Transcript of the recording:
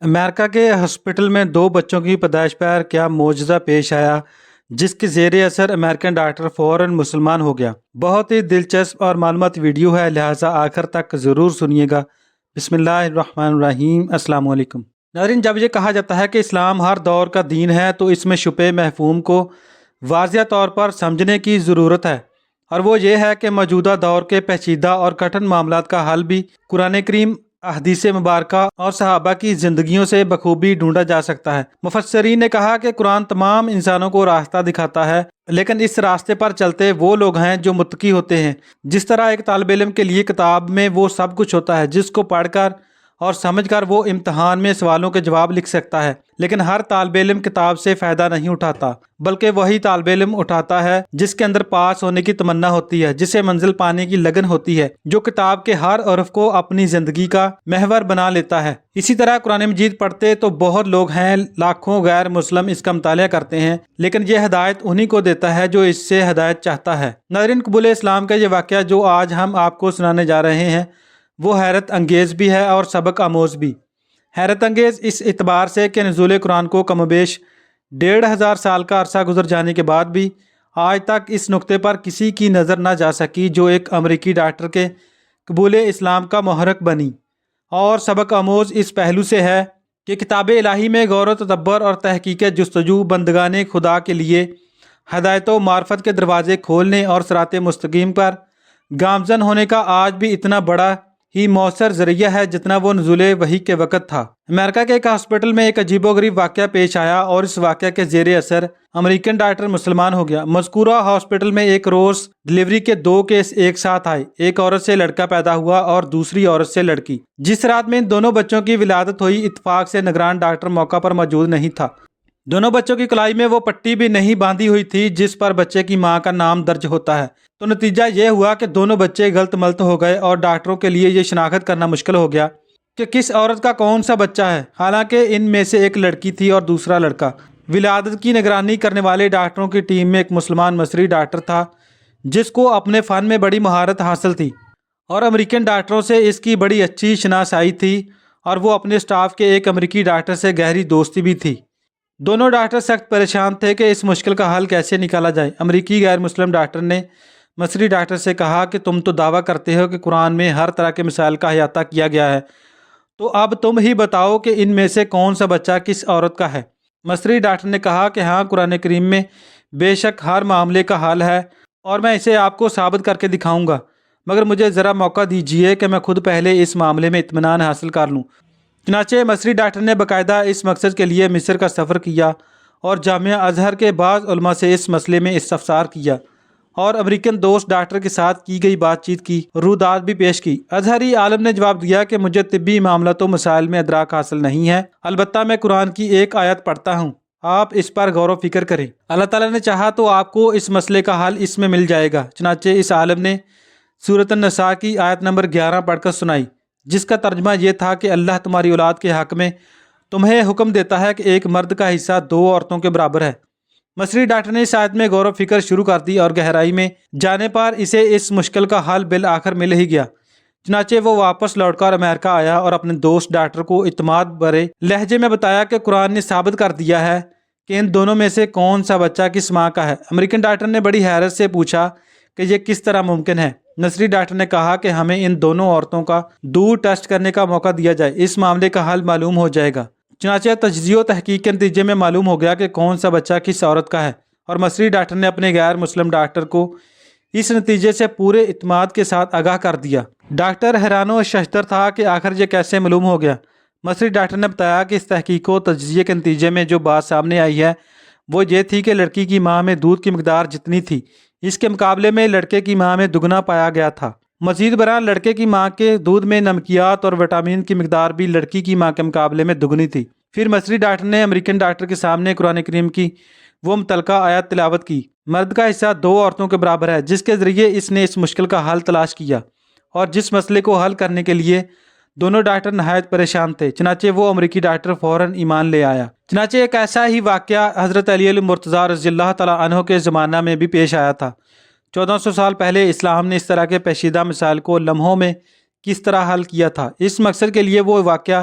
امریکہ کے ہاسپٹل میں دو بچوں کی پیدائش پر کیا معجزہ پیش آیا جس کے زیر اثر امریکن ڈاکٹر فوراً مسلمان ہو گیا۔ بہت ہی دلچسپ اور معلوماتی ویڈیو ہے، لہٰذا آخر تک ضرور سنیے گا۔ بسم اللہ الرحمن الرحیم۔ السلام علیکم ناظرین، جب یہ کہا جاتا ہے کہ اسلام ہر دور کا دین ہے تو اس میں چھپے مفہوم کو واضح طور پر سمجھنے کی ضرورت ہے، اور وہ یہ ہے کہ موجودہ دور کے پیچیدہ اور کٹھن معاملات کا حل بھی قرآن کریم، احادیث مبارکہ اور صحابہ کی زندگیوں سے بخوبی ڈھونڈا جا سکتا ہے۔ مفسرین نے کہا کہ قرآن تمام انسانوں کو راستہ دکھاتا ہے، لیکن اس راستے پر چلتے وہ لوگ ہیں جو متقی ہوتے ہیں۔ جس طرح ایک طالب علم کے لیے کتاب میں وہ سب کچھ ہوتا ہے جس کو پڑھ کر اور سمجھ کر وہ امتحان میں سوالوں کے جواب لکھ سکتا ہے، لیکن ہر طالب علم کتاب سے فائدہ نہیں اٹھاتا، بلکہ وہی طالب علم اٹھاتا ہے جس کے اندر پاس ہونے کی تمنا ہوتی ہے، جسے منزل پانے کی لگن ہوتی ہے، جو کتاب کے ہر حرف کو اپنی زندگی کا محور بنا لیتا ہے۔ اسی طرح قرآن مجید پڑھتے تو بہت لوگ ہیں، لاکھوں غیر مسلم اس کا مطالعہ کرتے ہیں، لیکن یہ ہدایت انہی کو دیتا ہے جو اس سے ہدایت چاہتا ہے۔ ناظرین، قبول اسلام کا یہ واقعہ جو آج ہم آپ کو سنانے جا رہے ہیں وہ حیرت انگیز بھی ہے اور سبق آموز بھی۔ حیرت انگیز اس اعتبار سے کہ نزول قرآن کو کم و بیش 1500 سال کا عرصہ گزر جانے کے بعد بھی آج تک اس نقطے پر کسی کی نظر نہ جا سکی جو ایک امریکی ڈاکٹر کے قبول اسلام کا محرک بنی، اور سبق آموز اس پہلو سے ہے کہ کتاب الہی میں غور و تدبر اور تحقیق جستجو بندگان خدا کے لیے ہدایت و معرفت کے دروازے کھولنے اور صراط مستقیم پر گامزن ہونے کا آج بھی اتنا بڑا ہی مؤثر ذریعہ ہے جتنا وہ نزول وحی کے وقت تھا۔ امریکہ کے ایک ہاسپٹل میں ایک عجیب و غریب واقعہ پیش آیا اور اس واقعہ کے زیر اثر امریکن ڈاکٹر مسلمان ہو گیا۔ مذکورہ ہاسپٹل میں ایک روز ڈلیوری کے 2 کیس ایک ساتھ آئے، ایک عورت سے لڑکا پیدا ہوا اور دوسری عورت سے لڑکی۔ جس رات میں ان دونوں بچوں کی ولادت ہوئی، اتفاق سے نگران ڈاکٹر موقع پر موجود نہیں تھا۔ دونوں بچوں کی کلائی میں وہ پٹی بھی نہیں باندھی ہوئی تھی جس پر بچے کی ماں کا نام درج ہوتا ہے، تو نتیجہ یہ ہوا کہ دونوں بچے غلط ملت ہو گئے اور ڈاکٹروں کے لیے یہ شناخت کرنا مشکل ہو گیا کہ کس عورت کا کون سا بچہ ہے، حالانکہ ان میں سے ایک لڑکی تھی اور دوسرا لڑکا۔ ولادت کی نگرانی کرنے والے ڈاکٹروں کی ٹیم میں ایک مسلمان مصری ڈاکٹر تھا جس کو اپنے فن میں بڑی مہارت حاصل تھی، اور امریکن ڈاکٹروں سے اس کی بڑی اچھی شناسائی تھی، اور وہ اپنے اسٹاف کے ایک امریکی ڈاکٹر سے گہری دوستی بھی تھی۔ دونوں ڈاکٹر سخت پریشان تھے کہ اس مشکل کا حل کیسے نکالا جائے۔ امریکی غیر مسلم ڈاکٹر نے مصری ڈاکٹر سے کہا کہ تم تو دعویٰ کرتے ہو کہ قرآن میں ہر طرح کے مسائل کا احاطہ کیا گیا ہے، تو اب تم ہی بتاؤ کہ ان میں سے کون سا بچہ کس عورت کا ہے۔ مصری ڈاکٹر نے کہا کہ ہاں، قرآن کریم میں بے شک ہر معاملے کا حل ہے اور میں اسے آپ کو ثابت کر کے دکھاؤں گا، مگر مجھے ذرا موقع دیجیے کہ میں خود پہلے اس معاملے میں اطمینان حاصل کر لوں۔ چنانچہ مصری ڈاکٹر نے باقاعدہ اس مقصد کے لیے مصر کا سفر کیا اور جامعہ ازہر کے بعض علماء سے اس مسئلے میں استفسار کیا، اور امریکن دوست ڈاکٹر کے ساتھ کی گئی بات چیت کی رودات بھی پیش کی۔ ازہری عالم نے جواب دیا کہ مجھے طبی معاملات و مسائل میں ادراک حاصل نہیں ہے، البتہ میں قرآن کی ایک آیت پڑھتا ہوں، آپ اس پر غور و فکر کریں، اللہ تعالیٰ نے چاہا تو آپ کو اس مسئلے کا حل اس میں مل جائے گا۔ چنانچہ اس عالم نے سورۃ النساء کی آیت نمبر 11 پڑھ کر سنائی، جس کا ترجمہ یہ تھا کہ اللہ تمہاری اولاد کے حق میں تمہیں حکم دیتا ہے کہ ایک مرد کا حصہ 2 عورتوں کے برابر ہے۔ مصری ڈاکٹر نے اس آیت میں غور و فکر شروع کر دی اور گہرائی میں جانے پر اسے اس مشکل کا حل بالآخر مل ہی گیا۔ چنانچہ وہ واپس لوٹ کر امریکہ آیا اور اپنے دوست ڈاکٹر کو اعتماد بھرے لہجے میں بتایا کہ قرآن نے ثابت کر دیا ہے کہ ان دونوں میں سے کون سا بچہ کس ماں کا ہے۔ امریکن ڈاکٹر نے بڑی حیرت سے پوچھا کہ یہ کس طرح ممکن ہے۔ مصری ڈاکٹر نے کہا کہ ہمیں ان دونوں عورتوں کا دودھ ٹیسٹ کرنے کا موقع دیا جائے، اس معاملے کا حل معلوم ہو جائے گا۔ چنانچہ تجزیہ و تحقیق کے نتیجے میں معلوم ہو گیا کہ کون سا بچہ کس عورت کا ہے، اور مصری ڈاکٹر نے اپنے غیر مسلم ڈاکٹر کو اس نتیجے سے پورے اعتماد کے ساتھ آگاہ کر دیا۔ ڈاکٹر حیران و ششدر تھا کہ آخر یہ کیسے معلوم ہو گیا۔ مصری ڈاکٹر نے بتایا کہ اس تحقیق و تجزیے کے نتیجے میں جو بات سامنے آئی ہے وہ یہ تھی کہ لڑکی کی ماں میں دودھ کی مقدار جتنی تھی، اس کے مقابلے میں لڑکے کی ماں میں دگنا پایا گیا تھا۔ مزید برآں لڑکے کی ماں کے دودھ میں نمکیات اور وٹامن کی مقدار بھی لڑکی کی ماں کے مقابلے میں دگنی تھی۔ پھر مصری ڈاکٹر نے امریکن ڈاکٹر کے سامنے قرآن کریم کی وہ متعلقہ آیت تلاوت کی، مرد کا حصہ 2 عورتوں کے برابر ہے، جس کے ذریعے اس نے اس مشکل کا حل تلاش کیا، اور جس مسئلے کو حل کرنے کے لیے دونوں ڈاکٹر نہایت پریشان تھے۔ چنانچہ وہ امریکی ڈاکٹر فوراً ایمان لے آیا۔ چنانچہ ایک ایسا ہی واقعہ حضرت علی المرتضیٰ رضی اللہ تعالیٰ عنہ کے زمانہ میں بھی پیش آیا تھا۔ 1400 سال پہلے اسلام نے اس طرح کے پیچیدہ مسائل کو لمحوں میں کس طرح حل کیا تھا، اس مقصد کے لیے وہ واقعہ